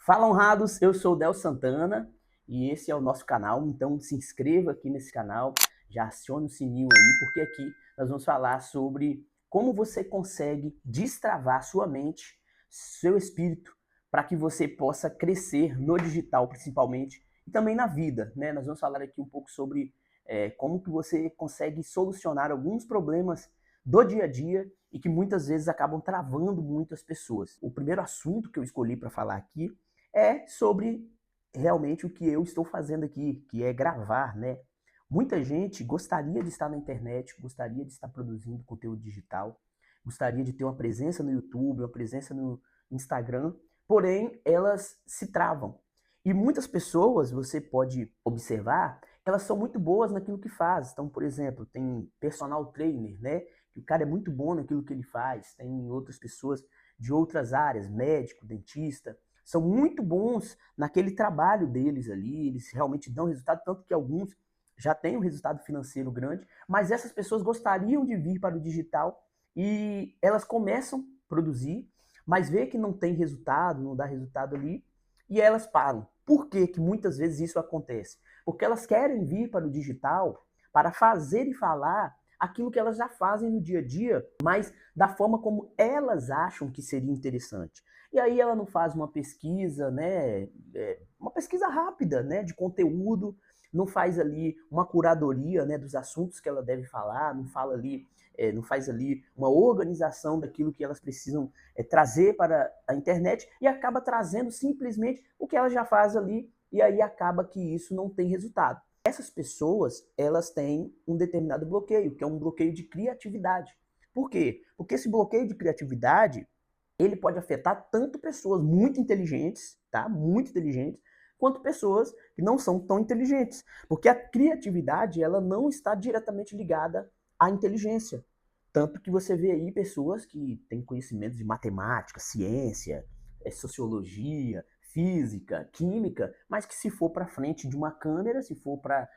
Fala honrados, eu sou o Del Santana e esse é o nosso canal, então se inscreva aqui nesse canal, já acione o sininho aí, porque aqui nós vamos falar sobre como você consegue destravar sua mente, seu espírito, para que você possa crescer no digital principalmente e também na vida, né? Nós vamos falar aqui um pouco sobre como que você consegue solucionar alguns problemas do dia a dia e que muitas vezes acabam travando muitas pessoas. O primeiro assunto que eu escolhi para falar aqui é sobre realmente o que eu estou fazendo aqui, que é gravar, né? Muita gente gostaria de estar na internet, gostaria de estar produzindo conteúdo digital, gostaria de ter uma presença no YouTube, uma presença no Instagram, porém elas se travam. E muitas pessoas, você pode observar, elas são muito boas naquilo que faz. Então, por exemplo, tem personal trainer, né? Que o cara é muito bom naquilo que ele faz. Tem outras pessoas de outras áreas, médico, dentista, são muito bons naquele trabalho deles ali, eles realmente dão resultado, tanto que alguns já têm um resultado financeiro grande, mas essas pessoas gostariam de vir para o digital e elas começam a produzir, mas vê que não tem resultado, não dá resultado ali, e elas param. Por que que muitas vezes isso acontece? Porque elas querem vir para o digital para fazer e falar aquilo que elas já fazem no dia a dia, mas da forma como elas acham que seria interessante. E aí ela não faz uma pesquisa, né, uma pesquisa rápida, né, de conteúdo, não faz ali uma curadoria, né, dos assuntos que ela deve falar, não fala ali, não faz ali uma organização daquilo que elas precisam trazer para a internet e acaba trazendo simplesmente o que ela já faz ali e aí acaba que isso não tem resultado. Essas pessoas, elas têm um determinado bloqueio, que é um bloqueio de criatividade. Por quê? Porque esse bloqueio de criatividade, ele pode afetar tanto pessoas muito inteligentes, tá? Muito inteligentes, quanto pessoas que não são tão inteligentes. Porque a criatividade, ela não está diretamente ligada à inteligência. Tanto que você vê aí pessoas que têm conhecimentos de matemática, ciência, sociologia, física, química, mas que se for para frente de uma câmera, se for para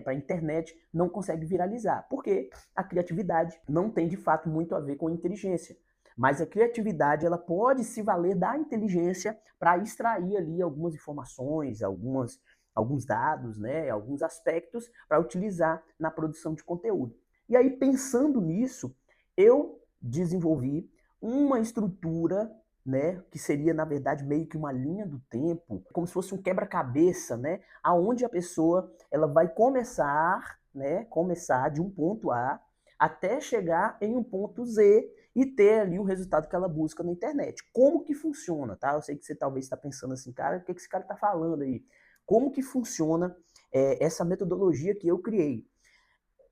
a internet, não consegue viralizar. Porque a criatividade não tem de fato muito a ver com a inteligência. Mas a criatividade, ela pode se valer da inteligência para extrair ali algumas informações, alguns dados, né, alguns aspectos para utilizar na produção de conteúdo. E aí, pensando nisso, eu desenvolvi uma estrutura, né, que seria, na verdade, meio que uma linha do tempo, como se fosse um quebra-cabeça, né, aonde a pessoa ela vai começar, né, começar de um ponto A até chegar em um ponto Z e ter ali o resultado que ela busca na internet. Como que funciona, tá? Eu sei que você talvez está pensando assim, cara, o que esse cara está falando aí? Como que funciona essa metodologia que eu criei?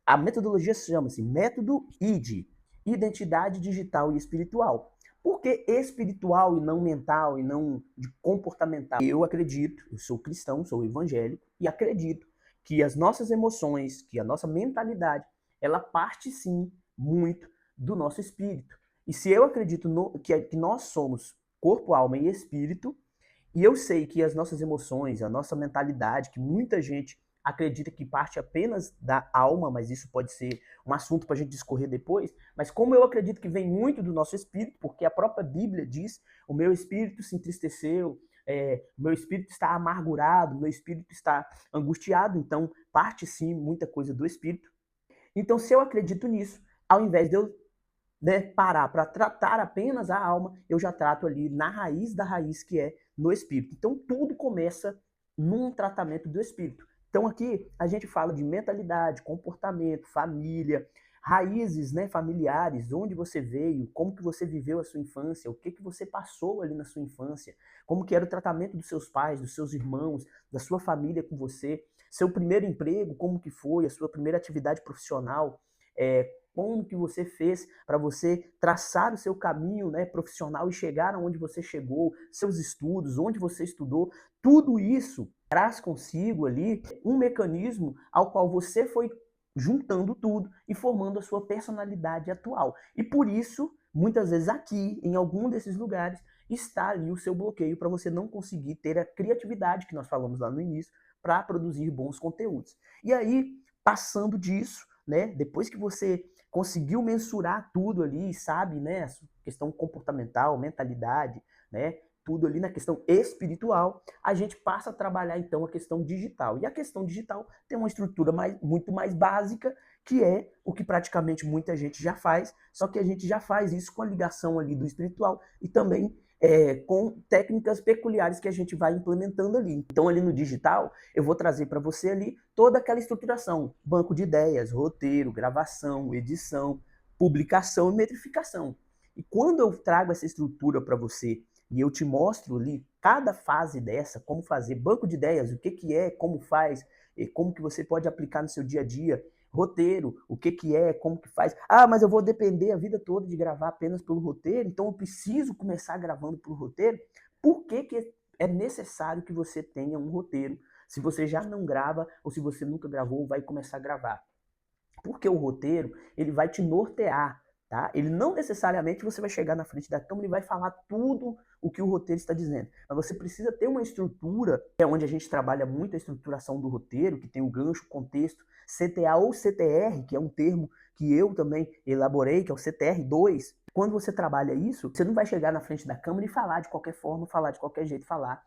A metodologia chama-se Método ID, Identidade Digital e Espiritual. Por que espiritual e não mental e não de comportamental? Eu acredito, eu sou cristão, sou evangélico e acredito que as nossas emoções, que a nossa mentalidade, ela parte sim muito do nosso espírito. E se eu acredito que nós somos corpo, alma e espírito, e eu sei que as nossas emoções, a nossa mentalidade, que muita gente acredita que parte apenas da alma, mas isso pode ser um assunto para a gente discorrer depois, mas como eu acredito que vem muito do nosso espírito, porque a própria Bíblia diz, o meu espírito se entristeceu, o meu espírito está amargurado, o meu espírito está angustiado, então parte sim muita coisa do espírito. Então se eu acredito nisso, ao invés de eu, né, parar para tratar apenas a alma, eu já trato ali na raiz da raiz, que é no espírito. Então tudo começa num tratamento do espírito. Então aqui a gente fala de mentalidade, comportamento, família, raízes, né, familiares, onde você veio, como que você viveu a sua infância, o que que você passou ali na sua infância, como que era o tratamento dos seus pais, dos seus irmãos, da sua família com você, seu primeiro emprego, como que foi, a sua primeira atividade profissional, como que você fez para você traçar o seu caminho, né, profissional e chegar aonde você chegou, seus estudos, onde você estudou, tudo isso traz consigo ali um mecanismo ao qual você foi juntando tudo e formando a sua personalidade atual. E por isso, muitas vezes aqui, em algum desses lugares, está ali o seu bloqueio para você não conseguir ter a criatividade que nós falamos lá no início para produzir bons conteúdos. E aí, passando disso, né, depois que você conseguiu mensurar tudo ali, sabe, né, questão comportamental, mentalidade, né, tudo ali na questão espiritual, a gente passa a trabalhar então a questão digital. E a questão digital tem uma estrutura muito mais básica, que é o que praticamente muita gente já faz, só que a gente já faz isso com a ligação ali do espiritual e também com técnicas peculiares que a gente vai implementando ali. Então ali no digital, eu vou trazer para você ali toda aquela estruturação, banco de ideias, roteiro, gravação, edição, publicação e metrificação. E quando eu trago essa estrutura para você e eu te mostro ali cada fase dessa, como fazer, banco de ideias, o que é, como faz, como que você pode aplicar no seu dia a dia, roteiro, o que é, como que faz. Ah, mas eu vou depender a vida toda de gravar apenas pelo roteiro, então eu preciso começar gravando pelo roteiro. Por que é necessário que você tenha um roteiro, se você já não grava ou se você nunca gravou, vai começar a gravar? Porque o roteiro, ele vai te nortear, tá? Ele não necessariamente você vai chegar na frente da câmera e vai falar tudo o que o roteiro está dizendo. Mas você precisa ter uma estrutura, que é onde a gente trabalha muito a estruturação do roteiro, que tem o gancho, contexto, CTA ou CTR, que é um termo que eu também elaborei, que é o CTR2. Quando você trabalha isso, você não vai chegar na frente da câmera e falar de qualquer forma, falar de qualquer jeito, falar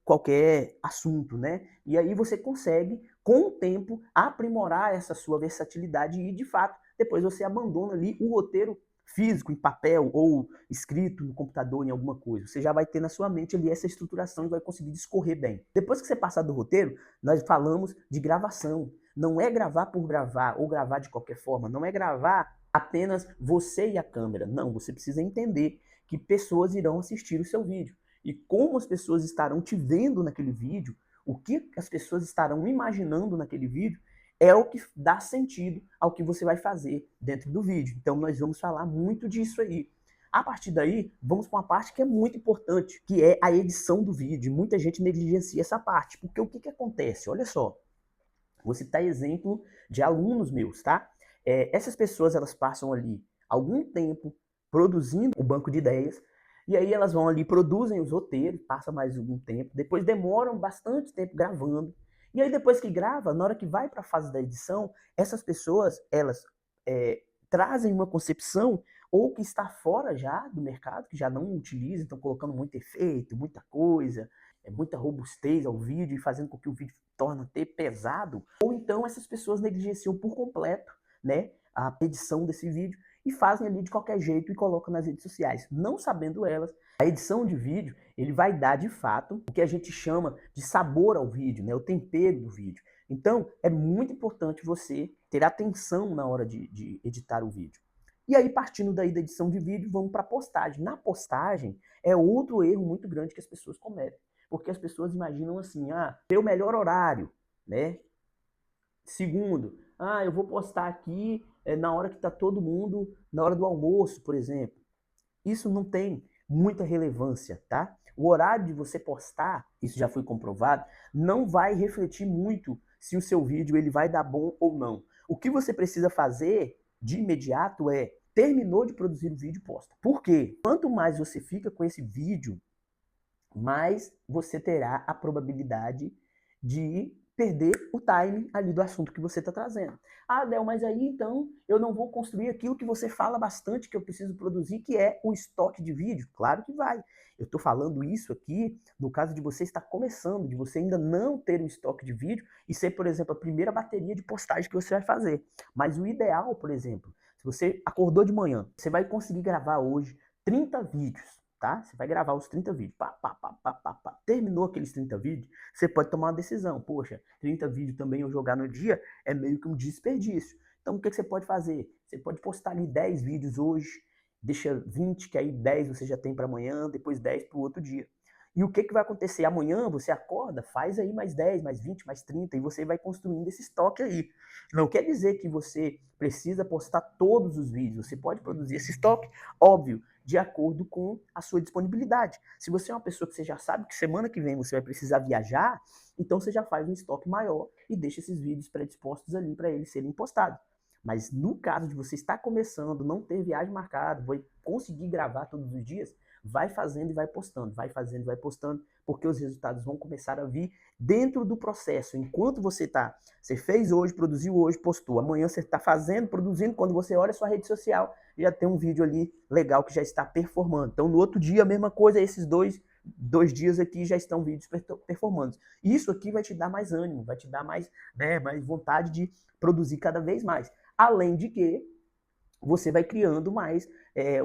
qualquer assunto, né? E aí você consegue, com o tempo, aprimorar essa sua versatilidade e, de fato, depois você abandona ali o roteiro físico, em papel ou escrito no computador, em alguma coisa. Você já vai ter na sua mente ali essa estruturação e vai conseguir discorrer bem. Depois que você passar do roteiro, nós falamos de gravação. Não é gravar por gravar ou gravar de qualquer forma. Não é gravar apenas você e a câmera. Não, você precisa entender que pessoas irão assistir o seu vídeo. E como as pessoas estarão te vendo naquele vídeo, o que as pessoas estarão imaginando naquele vídeo, é o que dá sentido ao que você vai fazer dentro do vídeo. Então nós vamos falar muito disso aí. A partir daí, vamos para uma parte que é muito importante, que é a edição do vídeo. Muita gente negligencia essa parte, porque o que acontece? Olha só, vou citar exemplo de alunos meus, tá? Essas pessoas, elas passam ali algum tempo produzindo o banco de ideias, e aí elas vão ali, produzem os roteiros, passa mais algum tempo, depois demoram bastante tempo gravando, e aí depois que grava, na hora que vai para a fase da edição, essas pessoas, elas trazem uma concepção ou que está fora já do mercado, que já não utiliza, estão colocando muito efeito, muita coisa, muita robustez ao vídeo e fazendo com que o vídeo torne até pesado, ou então essas pessoas negligenciam por completo, né, a edição desse vídeo e fazem ali de qualquer jeito e colocam nas redes sociais, não sabendo elas. A edição de vídeo, ele vai dar de fato o que a gente chama de sabor ao vídeo, né, o tempero do vídeo. Então, é muito importante você ter atenção na hora de editar o vídeo. E aí, partindo daí da edição de vídeo, vamos para a postagem. Na postagem, é outro erro muito grande que as pessoas cometem. Porque as pessoas imaginam assim, ter o melhor horário, né? Segundo, eu vou postar aqui na hora que está todo mundo, na hora do almoço, por exemplo. Isso não tem muita relevância, tá? O horário de você postar, isso já foi comprovado, não vai refletir muito se o seu vídeo ele vai dar bom ou não. O que você precisa fazer de imediato é, terminou de produzir o vídeo, posta. Por quê? Quanto mais você fica com esse vídeo, mais você terá a probabilidade de perder o time ali do assunto que você está trazendo. Del, mas aí então eu não vou construir aquilo que você fala bastante que eu preciso produzir, que é o estoque de vídeo. Claro que vai. Eu estou falando isso aqui no caso de você estar começando, de você ainda não ter um estoque de vídeo e ser, por exemplo, a primeira bateria de postagem que você vai fazer. Mas o ideal, por exemplo, se você acordou de manhã, você vai conseguir gravar hoje 30 vídeos. Tá? Você vai gravar os 30 vídeos. Terminou aqueles 30 vídeos, você pode tomar uma decisão. Poxa, 30 vídeos também eu jogar no dia é meio que um desperdício. Então o que você pode fazer? Você pode postar ali 10 vídeos hoje, deixa 20, que aí 10 você já tem para amanhã, depois 10 para o outro dia. E o que vai acontecer? Amanhã você acorda, faz aí mais 10, mais 20, mais 30 e você vai construindo esse estoque aí. Não quer dizer que você precisa postar todos os vídeos. Você pode produzir esse estoque, óbvio, de acordo com a sua disponibilidade. Se você é uma pessoa que você já sabe que semana que vem você vai precisar viajar, então você já faz um estoque maior e deixa esses vídeos predispostos ali para eles serem postados. Mas no caso de você estar começando, não ter viagem marcada, vai conseguir gravar todos os dias, vai fazendo e vai postando, vai fazendo e vai postando, porque os resultados vão começar a vir dentro do processo. Enquanto você fez hoje, produziu hoje, postou. Amanhã você está fazendo, produzindo, quando você olha a sua rede social, já tem um vídeo ali legal que já está performando. Então no outro dia a mesma coisa, esses dois 2 dias aqui já estão vídeos performando. Isso aqui vai te dar mais ânimo, vai te dar mais, né, mais vontade de produzir cada vez mais. Além de que você vai criando mais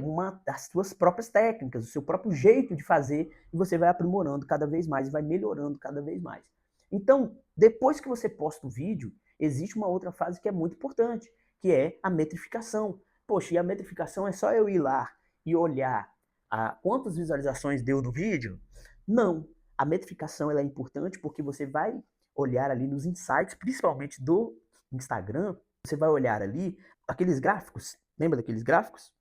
uma das suas próprias técnicas, o seu próprio jeito de fazer, e você vai aprimorando cada vez mais, vai melhorando cada vez mais. Então, depois que você posta o vídeo, existe uma outra fase que é muito importante, que é a metrificação. Poxa, e a metrificação é só eu ir lá e olhar quantas visualizações deu no vídeo? Não. A metrificação ela é importante porque você vai olhar ali nos insights, principalmente do Instagram, você vai olhar ali aqueles gráficos. Lembra daqueles gráficos?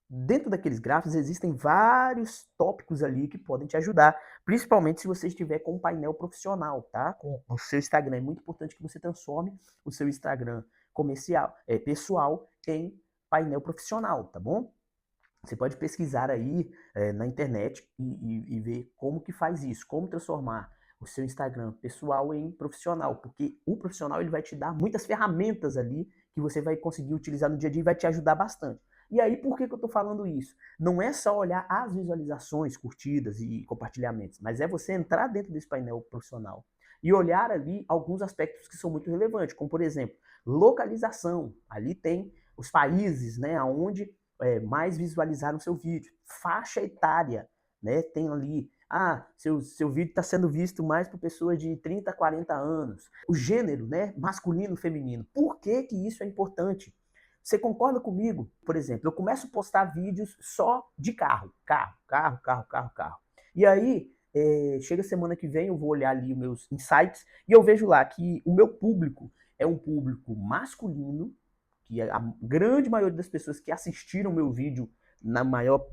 Dentro daqueles gráficos existem vários tópicos ali que podem te ajudar, principalmente se você estiver com um painel profissional, tá? Com o seu Instagram. É muito importante que você transforme o seu Instagram pessoal em painel profissional, tá bom? Você pode pesquisar aí na internet e ver como que faz isso, como transformar o seu Instagram pessoal em profissional, porque o profissional ele vai te dar muitas ferramentas ali que você vai conseguir utilizar no dia a dia e vai te ajudar bastante. E aí, por que eu estou falando isso? Não é só olhar as visualizações, curtidas e compartilhamentos, mas é você entrar dentro desse painel profissional e olhar ali alguns aspectos que são muito relevantes, como, por exemplo, localização. Ali tem os países, né, onde mais visualizaram seu vídeo. Faixa etária, né? Tem ali, seu vídeo está sendo visto mais por pessoas de 30 a 40 anos. O gênero, né? Masculino, feminino. Por que que isso é importante? Você concorda comigo? Por exemplo, eu começo a postar vídeos só de carro. Carro. E aí, chega semana que vem, eu vou olhar ali os meus insights e eu vejo lá que o meu público é um público masculino, que a grande maioria das pessoas que assistiram meu vídeo na maior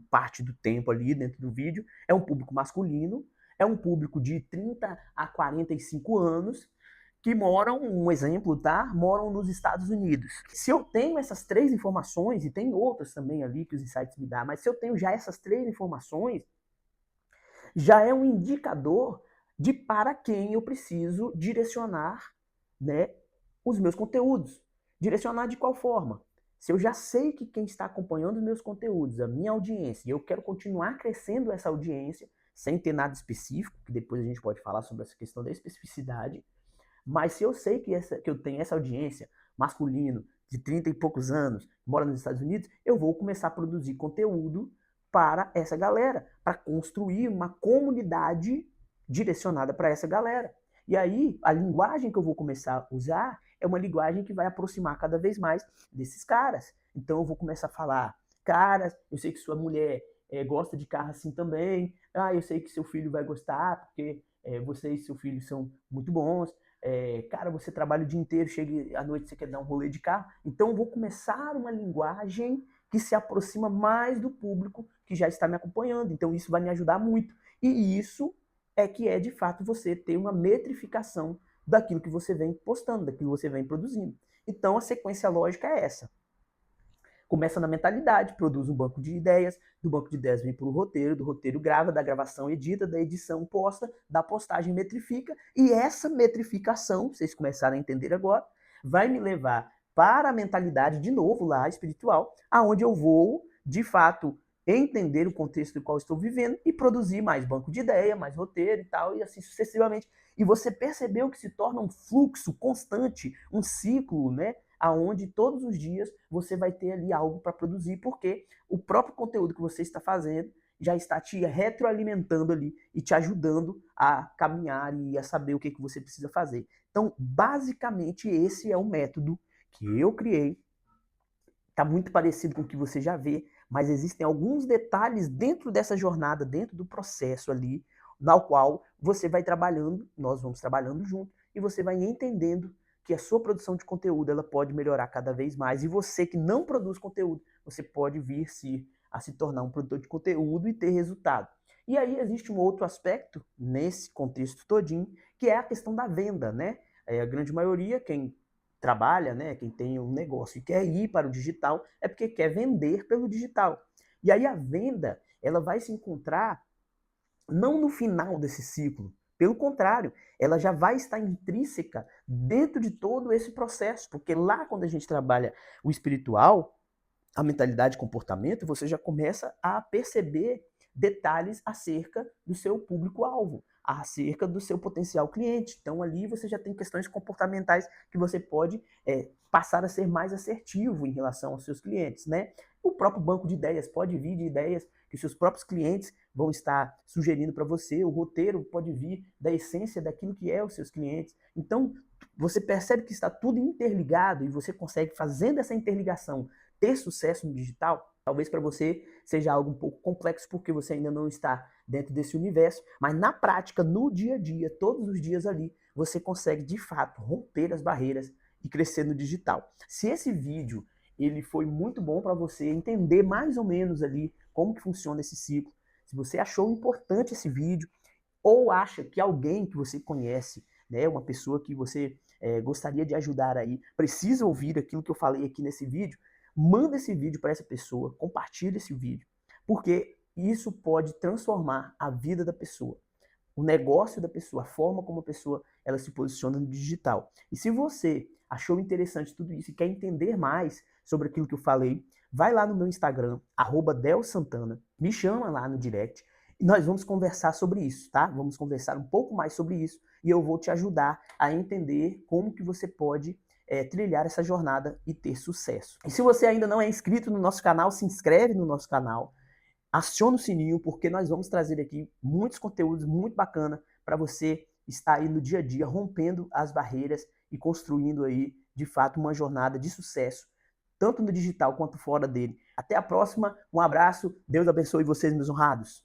parte do tempo ali dentro do vídeo é um público masculino, é um público de 30 a 45 anos que moram, um exemplo, tá? Moram nos Estados Unidos. Se eu tenho essas 3 informações, e tem outras também ali que os insights me dão, mas se eu tenho já essas 3 informações, já é um indicador de para quem eu preciso direcionar, né, os meus conteúdos. Direcionar de qual forma? Se eu já sei que quem está acompanhando os meus conteúdos, a minha audiência, e eu quero continuar crescendo essa audiência, sem ter nada específico, que depois a gente pode falar sobre essa questão da especificidade, mas se eu sei que eu tenho essa audiência masculino, de 30 e poucos anos, mora nos Estados Unidos, eu vou começar a produzir conteúdo para essa galera, para construir uma comunidade direcionada para essa galera. E aí, a linguagem que eu vou começar a usar é uma linguagem que vai aproximar cada vez mais desses caras. Então, eu vou começar a falar, caras, eu sei que sua mulher gosta de carro assim também, eu sei que seu filho vai gostar, porque você e seu filho são muito bons, cara, você trabalha o dia inteiro, chega à noite, você quer dar um rolê de carro. Então, eu vou começar uma linguagem que se aproxima mais do público que já está me acompanhando. Então, isso vai me ajudar muito. E isso é que é, de fato, você ter uma metrificação daquilo que você vem postando, daquilo que você vem produzindo. Então, a sequência lógica é essa. Começa na mentalidade, produz um banco de ideias, do banco de ideias vem para o roteiro, do roteiro grava, da gravação edita, da edição posta, da postagem metrifica, e essa metrificação, vocês começaram a entender agora, vai me levar para a mentalidade, de novo lá, espiritual, aonde eu vou, de fato, entender o contexto do qual estou vivendo e produzir mais banco de ideia, mais roteiro e tal, e assim sucessivamente. E você percebeu que se torna um fluxo constante, um ciclo, né? Aonde todos os dias você vai ter ali algo para produzir, porque o próprio conteúdo que você está fazendo já está te retroalimentando ali e te ajudando a caminhar e a saber o que você precisa fazer. Então, basicamente, esse é o método que eu criei. Está muito parecido com o que você já vê, mas existem alguns detalhes dentro dessa jornada, dentro do processo ali, na qual você vai trabalhando, nós vamos trabalhando junto, e você vai entendendo que a sua produção de conteúdo ela pode melhorar cada vez mais, e você que não produz conteúdo, você pode vir a se tornar um produtor de conteúdo e ter resultado. E aí existe um outro aspecto nesse contexto todinho, que é a questão da venda, né? A grande maioria, quem trabalha, né, quem tem um negócio e quer ir para o digital, é porque quer vender pelo digital. E aí a venda, ela vai se encontrar não no final desse ciclo, pelo contrário, ela já vai estar intrínseca dentro de todo esse processo, porque lá quando a gente trabalha o espiritual, a mentalidade e comportamento, você já começa a perceber detalhes acerca do seu público-alvo, acerca do seu potencial cliente. Então ali você já tem questões comportamentais que você pode passar a ser mais assertivo em relação aos seus clientes, né? O próprio banco de ideias pode vir de ideias que seus próprios clientes vão estar sugerindo para você, o roteiro pode vir da essência daquilo que é os seus clientes. Então, você percebe que está tudo interligado e você consegue, fazendo essa interligação, ter sucesso no digital. Talvez para você seja algo um pouco complexo porque você ainda não está dentro desse universo, mas na prática, no dia a dia, todos os dias ali, você consegue de fato romper as barreiras e crescer no digital. Se esse vídeo ele foi muito bom para você entender mais ou menos ali como que funciona esse ciclo, se você achou importante esse vídeo ou acha que alguém que você conhece, né, uma pessoa que você gostaria de ajudar aí, precisa ouvir aquilo que eu falei aqui nesse vídeo, manda esse vídeo para essa pessoa, compartilha esse vídeo, porque isso pode transformar a vida da pessoa, o negócio da pessoa, a forma como a pessoa ela se posiciona no digital. E se você achou interessante tudo isso e quer entender mais sobre aquilo que eu falei, vai lá no meu Instagram, @delsantana, me chama lá no direct e nós vamos conversar sobre isso, tá? Vamos conversar um pouco mais sobre isso e eu vou te ajudar a entender como que você pode trilhar essa jornada e ter sucesso. E se você ainda não é inscrito no nosso canal, se inscreve no nosso canal, aciona o sininho, porque nós vamos trazer aqui muitos conteúdos muito bacana para você estar aí no dia a dia, rompendo as barreiras e construindo aí, de fato, uma jornada de sucesso, tanto no digital quanto fora dele. Até a próxima, um abraço, Deus abençoe vocês, meus honrados.